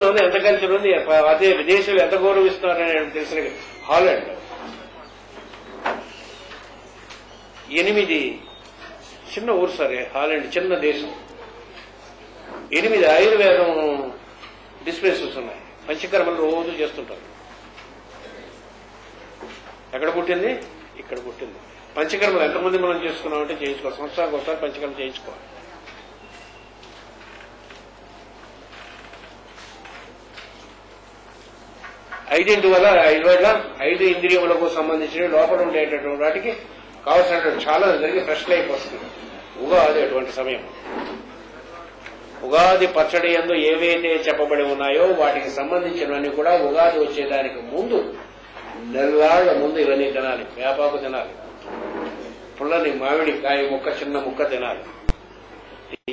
ఉంది, ఎంత కల్చర్ ఉంది, అదే విదేశీయులు ఎంత గౌరవిస్తున్నారని తెలిసిన హాలండ్ 8 చిన్న ఊరు సరే, హాలండ్ చిన్న దేశం, 8 ఆయుర్వేదం డిస్పెన్సరీస్ ఉన్నాయి. పంచకర్మలు రోజు చేస్తుంటారు. ఎక్కడ పుట్టింది? ఇక్కడ పుట్టింది. పంచకర్మలు ఎంతమంది మనం చేసుకున్నామంటే చేయించుకోవాలి. సంవత్సరానికి ఒకసారి పంచకర్మ చేయించుకోవాలి. ఐదింటి వల్ల 5 ఇంద్రియములకు సంబంధించిన లోపల ఉండేటటువంటి వాటికి కావాల్సినటువంటి చాలా జరిగి ఫ్రెష్ లైఫ్ వస్తుంది. ఉగాది అటువంటి సమయం. ఉగాది పచ్చడి యందు ఏవైతే చెప్పబడి ఉన్నాయో వాటికి సంబంధించినవన్నీ కూడా ఉగాది వచ్చేదానికి ముందు నెల్లాళ్ల ముందు ఇవన్నీ తినాలి. వేపాకు తినాలి, పుల్లని మామిడి కాయ ముక్క, చిన్న ముక్క తినాలి.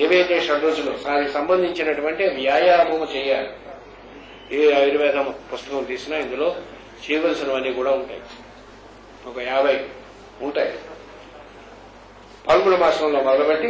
ఏవైతే షడ్రుచులు దానికి సంబంధించినటువంటి వ్యాయామము చేయాలి. ఏ ఆయుర్వేదం పుస్తకం తీసినా ఇందులో చేయవలసినవన్నీ కూడా ఉంటాయి. ఒక 50 ఉంటాయి. పాల్గొన మాసంలో మొదలుపెట్టి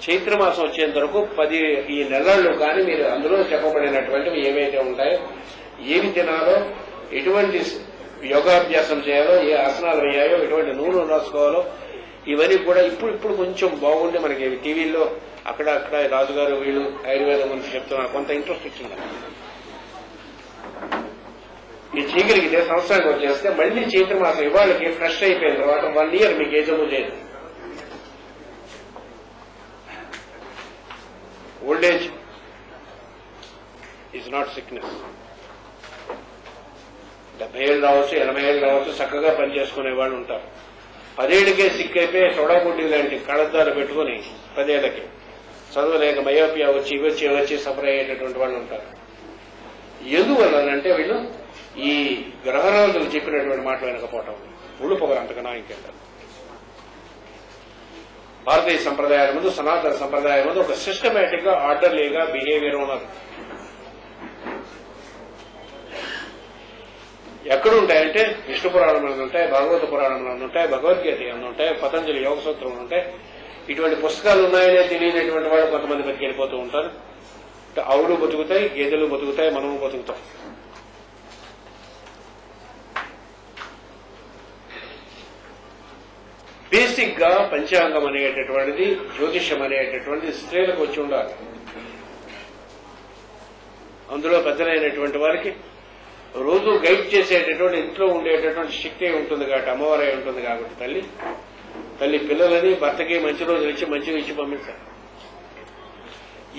చైత్రమాసం వచ్చేంత వరకు 10 ఈ నెలల్లో కానీ మీరు అందులో చెప్పబడినటువంటివి ఏవైతే ఉంటాయో, ఏమి తినాలో, ఎటువంటి యోగాభ్యాసం చేయాలో, ఏ ఆసనాలు వేయాలో, ఎటువంటి నూనె రాసుకోవాలో, ఇవన్నీ కూడా ఇప్పుడు కొంచెం బాగుండి మనకి టీవీల్లో అక్కడ రాజుగారు వీళ్ళు ఆయుర్వేదం గురించి చెప్తున్నారు. కొంత ఇంట్రెస్ట్ వచ్చింది. ఈ చేయగలిగితే సంవత్సరానికి వచ్చేస్తే మళ్లీ చైత్రమాసం ఇవాళకి ఫ్రెష్ అయిపోయిన తర్వాత 1 year మీకు ఏ జబ్బు చేయదు. Old age is not sickness. 70 ఏళ్ళు రావచ్చు, 80 ఏళ్ళు రావచ్చు, చక్కగా పనిచేసుకునే వాళ్ళు ఉంటారు. 10 ఏళ్ళకే సిక్ అయిపోయి సొడబుడ్డి లాంటి కళ్ళద్దాలు పెట్టుకుని 10 ఏళ్ళకి చదవలేక మయోపియా వచ్చి సఫర్ అయ్యేటటువంటి వాళ్ళు ఉంటారు. ఎందువల్లంటే వీళ్ళు ఈ గ్రహరాజులు చెప్పినటువంటి మాటలు వినకపోవటం, ముళ్ళు పొగరు, అంతకన్నా ఇంకెంటారు. భారతీయ సంప్రదాయాల ముందు, సనాతన సంప్రదాయాల ముందు ఒక సిస్టమేటిక్ గా ఆర్డర్లీగా బిహేవియర్ ఉన్నది. ఎక్కడుంటాయంటే విష్ణు పురాణంలో ఉంటాయి, భాగవత పురాణంలో ఉంటాయి, భగవద్గీత ఉంటాయి, పతంజలి యోగ సూత్రంలో ఉంటాయి. ఇటువంటి పుస్తకాలు ఉన్నాయనే తెలియనటువంటి వాళ్ళు కొంతమంది బతికి వెళ్ళిపోతూ ఉంటారు. ఆవులు బతుకుతాయి, గేదెలు బతుకుతాయి, మనము బతుకుతాం. బేసిక్ గా పంచాంగం అనేటటువంటిది, జ్యోతిష్యం అనేటటువంటిది స్త్రీలకు వచ్చి ఉండాలి. అందులో పెద్దలైనటువంటి వారికి రోజు గైడ్ చేసేటటువంటి ఇంట్లో ఉండేటటువంటి శక్తి ఉంటుంది కాబట్టి, అమ్మవారై ఉంటుంది కాబట్టి తల్లి పిల్లలని భర్తకి మంచి రోజులు ఇచ్చి మంచిగా ఇచ్చి పంపిస్తారు.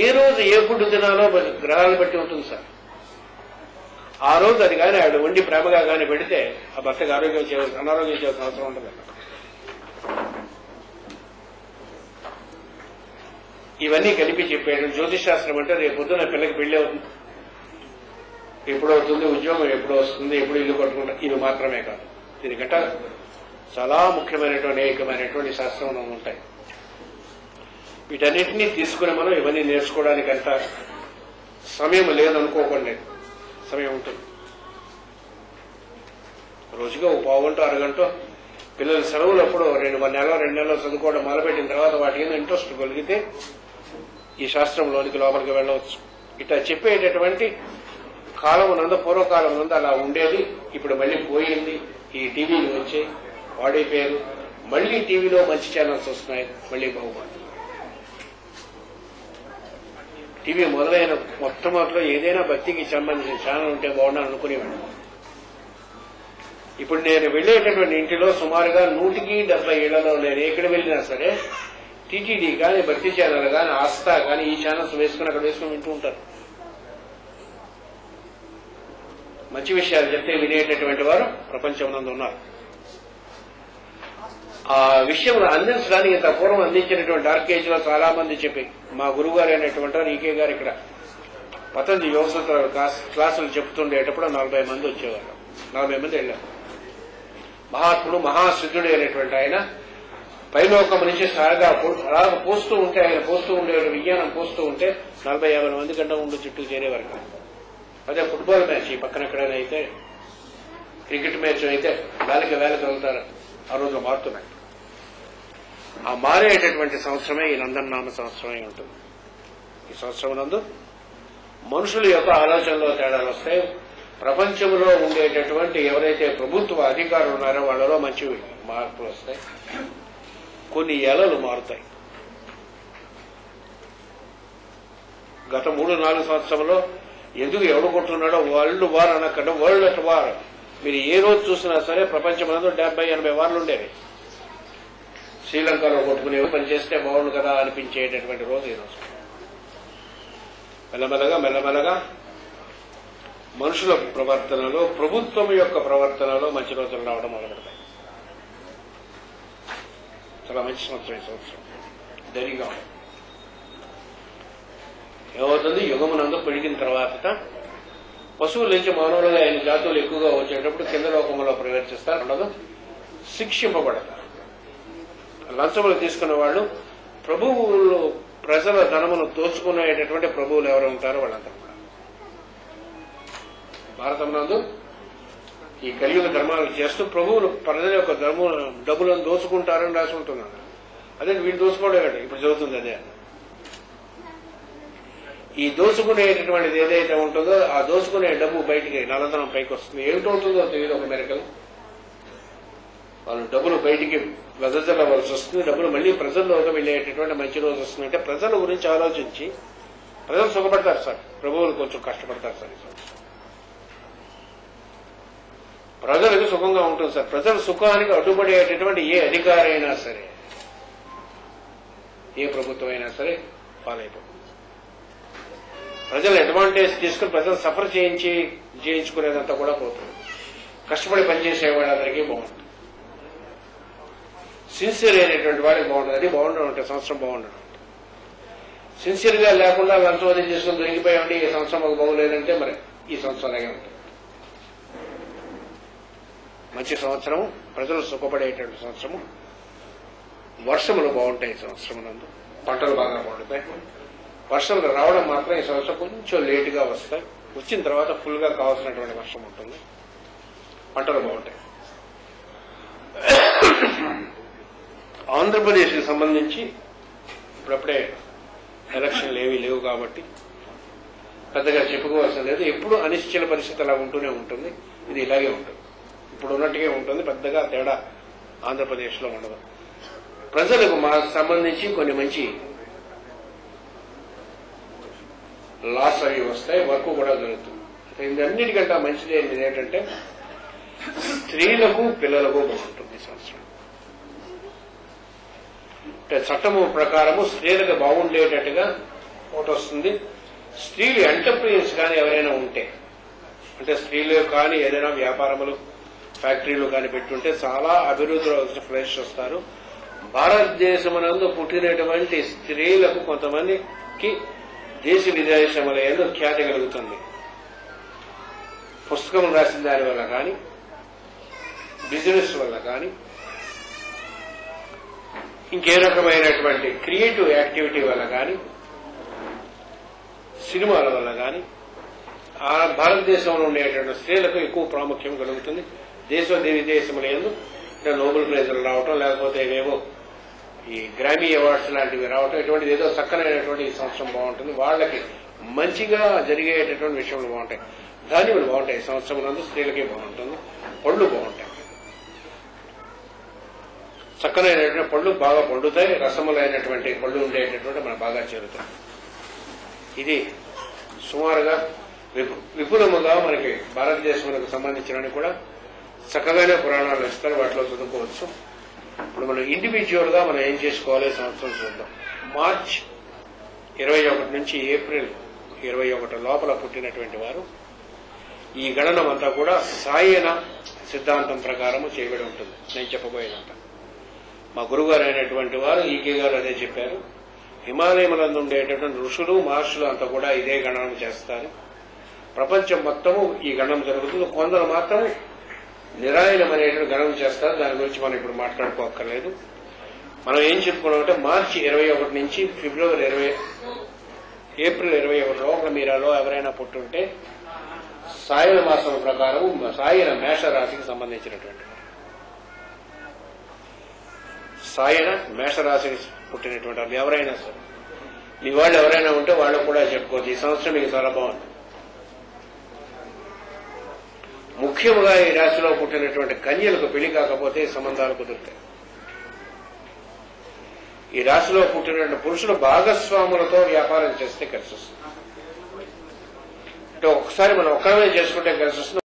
ఏ రోజు ఏ ఫుడ్ తినాలో గ్రహాలను బట్టి ఉంటుంది సార్. ఆ రోజు అది కానీ ఆవిడ వండి ప్రేమగా కానీ పెడితే ఆ భర్తకి అనారోగ్యం చేయాల్సిన అవసరం ఉంటుంది. ఇవన్నీ కలిపి చెప్పాడు. జ్యోతిష్ శాస్త్రం అంటే రేపు పొద్దున పిల్లకి పెళ్లి అవుతుంది, ఎప్పుడు అవుతుంది, ఉద్యోగం ఎప్పుడు వస్తుంది, ఎప్పుడు ఇల్లు కట్టుకుంటా, ఇవి మాత్రమే కాదు. దీనికంటే చాలా ముఖ్యమైనటువంటి ఏకమైనటువంటి శాస్త్రం ఉంటాయి. వీటన్నిటినీ తీసుకుని మనం ఇవన్నీ నేర్చుకోవడానికి అంత సమయం లేదనుకోకండి. సమయం ఉంటుంది. రోజుగా ఒక పావుగంట, అరగంట పిల్లల సెలవులప్పుడు 2 నెలలు చదువుకోవడం మొదలుపెట్టిన తర్వాత వాటి మీద ఇంట్రెస్ట్ కలిగితే ఈ శాస్త్రంలోనికి లోపలికి వెళ్ళవచ్చు. ఇట్లా చెప్పేటటువంటి కాలం నందు, పూర్వకాలం నందు అలా ఉండేది. ఇప్పుడు మళ్లీ పోయింది. ఈ టీవీలు వచ్చాయి, వాడైపోయారు. మళ్లీ టీవీలో మంచి ఛానల్స్ వస్తున్నాయి, మళ్లీ బాగుపడుతుంది. టీవీ మొదలైన మొట్టమొదటిలో ఏదైనా భక్తికి సంబంధించిన ఛానల్ ఉంటే బాగుండాలని అనుకునేవాడు. ఇప్పుడు నేను వెళ్లేటటువంటి ఇంటిలో సుమారుగా 170 ఇళ్లలో నేను ఎక్కడ వెళ్ళినా సరే టీటీడీ కానీ, భక్తి ఛానల్ కానీ, ఆస్థా కానీ ఈ ఛానల్స్ వేసుకుని అక్కడ వేసుకుని వింటూ ఉంటారు. మంచి విషయాలు చెప్తే వినేటటువంటి వారు ప్రపంచం ఉన్నారు. ఆ విషయంలో అందించడానికి ఇంత పూర్వం అందించినటువంటి డార్క్ ఏజ్ లో చాలా మంది చెప్పి, మా గురువు గారు అయినటువంటి వారు ఈకే గారు ఇక్కడ పతంజలి యోగ సూత్ర క్లాసులు చెప్తుండేటప్పుడు 40 మంది వచ్చేవారు. 40 మంది వెళ్ళారు. మహాత్ముడు, మహాసిద్ధుడు అయినటువంటి ఆయన పైలోకం నుంచి సాగా పోస్తూ ఉంటే, ఆయన పోస్తూ ఉండే విజ్ఞానం పోస్తూ ఉంటే 40-50 మంది కంటే ఉండి చుట్టూ చేరేవారు కాదు. అదే ఫుట్బాల్ మ్యాచ్ ఈ పక్కన ఎక్కడైనా అయితే, క్రికెట్ మ్యాచ్ అయితే వేలకి వెళ్తారు. ఆ రోజులు మారుతున్నాయి. ఆ మారేటటువంటి సంవత్సరమే ఈ నందననామ సంవత్సరమై ఉంటుంది. ఈ సంవత్సరం నందు మనుషుల యొక్క ఆలోచనలో తేడాలు వస్తాయి. ప్రపంచంలో ఉండేటటువంటి ఎవరైతే ప్రభుత్వ అధికారులు ఉన్నారో వాళ్ళలో మంచి మార్పులు వస్తాయి. కొన్ని ఎలలు మారుతాయి. గత 3-4 సంవత్సరంలో ఎందుకు ఎవడు కొట్టున్నాడో వరల్డ్ వార్ అనకుండా వరల్డ్ అట్ వార్. మీరు ఏ రోజు చూసినా సరే ప్రపంచంలో 70-80 వార్లు ఉండేవి. శ్రీలంకలో కొట్టుకునేవి, పనిచేస్తే బాగుండు కదా అనిపించేటటువంటి రోజు ఈరోజు. మెల్లమెల్లగా మనుషుల ప్రవర్తనలో, ప్రభుత్వం యొక్క ప్రవర్తనలో మంచి రోజులు రావడం మొదలుపెడతాయి. చాలా మంచి సంవత్సరం ఈ సంవత్సరం. ధైర్యంగా ఏమవుతుంది, యుగమునందు పెరిగిన తర్వాత పశువుల నుంచి మానవులుగా ఆయన జాతులు ఎక్కువగా వచ్చేటప్పుడు కింద లోకంలో ప్రవేశిస్తారు. ఉండదు, శిక్షింపబడతారు. లంచములు తీసుకున్న వాళ్ళు ప్రభువులు, ప్రజల ధనమును దోచుకునేటటువంటి ప్రభువులు ఎవరు ఉంటారో వాళ్ళంతా కూడా భారతమునందు ఈ కలియుగ ధర్మాలు చేస్తూ ప్రభువులు ప్రజల యొక్క డబ్బులను దోచుకుంటారని రాసి ఉంటున్నారు. అదే వీళ్ళు దోచుకోవడం కదా ఇప్పుడు జరుగుతుంది. అదే ఈ దోచుకునేటటువంటిది ఏదైతే ఉంటుందో ఆ దోచుకునే డబ్బు బయటికి నల్లధనం పైకి వస్తుంది. ఏమిటవుతుందో తెలియదు. ఒక మెరకలు వాళ్ళు డబ్బులు బయటికి వెదజల్లవలసి వస్తుంది. డబ్బులు మళ్లీ ప్రజల్లోకి వెళ్లేటటువంటి మంచి రోజు వస్తుంది. అంటే ప్రజల గురించి ఆలోచించి ప్రజలు సుఖపడతారు సార్, ప్రభువులు కొంచెం కష్టపడతారు సార్. ప్రజలకు సుఖంగా ఉంటుంది సార్. ప్రజల సుఖానికి అడ్డుపడేటటువంటి ఏ అధికారి అయినా సరే, ఏ ప్రభుత్వం అయినా సరే పాలైపోతుంది. ప్రజలు అడ్వాంటేజ్ తీసుకుని ప్రజలు సఫర్ చేయించుకునేదంతా కూడా పోతుంది. కష్టపడి పనిచేసే వాళ్ళందరికీ బాగుంటుంది. సిన్సియర్ అయినటువంటి వాడికి బాగుంటుంది. అది బాగుండడం అంటే సంవత్సరం బాగుండడం. సిన్సియర్ గా లేకుండా లంచవాదం చేసుకుని దొరికిపోయామంటే ఈ సంవత్సరం మాకు బాగోలేదంటే మరి ఈ సంవత్సరం అలాగే ఉంటుంది. మంచి సంవత్సరము, ప్రజలు సుఖపడేటువంటి సంవత్సరము. వర్షములు బాగుంటాయి ఈ సంవత్సరం నందు. పంటలు బాగా పండుతాయి. వర్షాలు రావడం మాత్రం ఈ సంవత్సరం కొంచెం లేటుగా వస్తాయి. వచ్చిన తర్వాత ఫుల్ గా కావాల్సినటువంటి వర్షం ఉంటుంది. పంటలు బాగుంటాయి. ఆంధ్రప్రదేశ్కి సంబంధించి ఇప్పుడప్పుడే ఎలక్షన్లు ఏవీ లేవు కాబట్టి పెద్దగా చెప్పుకోవాల్సిన లేదు. ఎప్పుడు అనిశ్చల పరిస్థితి అలా ఉంటూనే ఉంటుంది. ఇది ఇలాగే ఉంటుంది, ఇప్పుడు ఉన్నట్టుగా ఉంటుంది. పెద్దగా తేడా ఆంధ్రప్రదేశ్లో ఉండదు. ప్రజలకు సంబంధించి కొన్ని మంచి లాస్ అవి వస్తాయి. వర్క్ కూడా జరుగుతుంది. ఇదన్నిటికంటే మంచిది ఏంటంటే స్త్రీలకు పిల్లలకు బాగుంటుంది ఈ సంవత్సరం. అంటే చట్టము ప్రకారము స్త్రీలకు బాగుండేటట్టుగా ఒకటి వస్తుంది. స్త్రీలు ఎంటర్ప్రైజ్ కానీ ఎవరైనా ఉంటే, అంటే స్త్రీలు కానీ ఏదైనా వ్యాపారములు, ఫ్యాక్టరీలు కానీ పెట్టుంటే చాలా అభివృద్ధిలో ఫ్రెష్ వస్తారు. భారతదేశమునందు పుట్టినటువంటి స్త్రీలకు కొంతమందికి దేశ విదేశముల యందు ఖ్యాతి కలుగుతుంది. పుస్తకం రాసిన దాని వల్ల కానీ, బిజినెస్ వల్ల కానీ, ఇంకే రకమైనటువంటి క్రియేటివ్ యాక్టివిటీ వల్ల కానీ, సినిమాల వల్ల కానీ ఆ భారతదేశంలో ఉండేటువంటి స్త్రీలకు ఎక్కువ ప్రాముఖ్యం కలుగుతుంది. దేశ విదేశముల యందు నోబెల్ ప్రైజులు రావటం, లేకపోతే ఏవేవో ఈ గ్రామీ అవార్డ్స్ లాంటివి రావటం, ఇటువంటిది ఏదో చక్కనైనటువంటి ఈ సంవత్సరం బాగుంటుంది. వాళ్ళకి మంచిగా జరిగేటటువంటి విషయంలో బాగుంటాయి. ధాన్యములు బాగుంటాయి. ఈ సంవత్సరం నందు స్త్రీలకే బాగుంటుంది. పళ్ళు బాగుంటాయి. చక్కనైనటువంటి పళ్ళు బాగా పండుతాయి. రసములైనటువంటి పళ్ళు ఉండేటటువంటి మనకు బాగా చేరుతాయి. ఇది సుమారుగా విపులముగా మనకి భారతదేశానికి సంబంధించిన కూడా చక్కగానే పురాణాలు ఇస్తారు. వాటిలో చదువుకోవచ్చు. ఇప్పుడు మనం ఇండివిజువల్ గా మనం ఏం చేసుకోవాలి సంవత్సరం చూద్దాం. మార్చ్ 21 నుంచి ఏప్రిల్ 21 లోపల పుట్టినటువంటి వారు ఈ గణనం అంతా కూడా సాయన సిద్ధాంతం ప్రకారము చేయబడి ఉంటుంది. నేను చెప్పబోయేదంతా మా గురుగారు అయినటువంటి వారు ఈకే గారు అదే చెప్పారు. హిమాలయములందు ఉండేటటువంటి ఋషులు, మహర్షులు అంతా కూడా ఇదే గణనం చేస్తారు. ప్రపంచం మొత్తము ఈ గణనం జరుగుతుంది. కొందరు మాత్రం నిరాయనం అనేటువంటి గణనం చేస్తారు. దాని గురించి మనం ఇప్పుడు మాట్లాడుకోక్కర్లేదు. మనం ఏం చెప్పుకున్నామంటే మార్చి 21 నుంచి ఏప్రిల్ 21 లోపల మీరాలో ఎవరైనా పుట్టుంటే సాయన మాసం ప్రకారం సాయన మేషరాశికి సంబంధించినటువంటి సాయన మేషరాశికి పుట్టినటువంటి వాళ్ళు ఎవరైనా సరే మీ వాళ్ళు ఎవరైనా ఉంటే వాళ్ళకు కూడా చెప్పుకోవచ్చు ఈ సంవత్సరం మీకు చాలా బాగుంది. ముఖ్యంగా ఈ రాశిలో పుట్టినటువంటి కన్యలకు పెళ్లి కాకపోతే సంబంధాలు కుదురుతాయి. ఈ రాశిలో పుట్టినటువంటి పురుషులు భాగస్వాములతో వ్యాపారం చేస్తే కలిసి వస్తుంది. అంటే ఒకసారి మనం ఒక్కడమే చేసుకుంటే కలిసి వస్తుంది.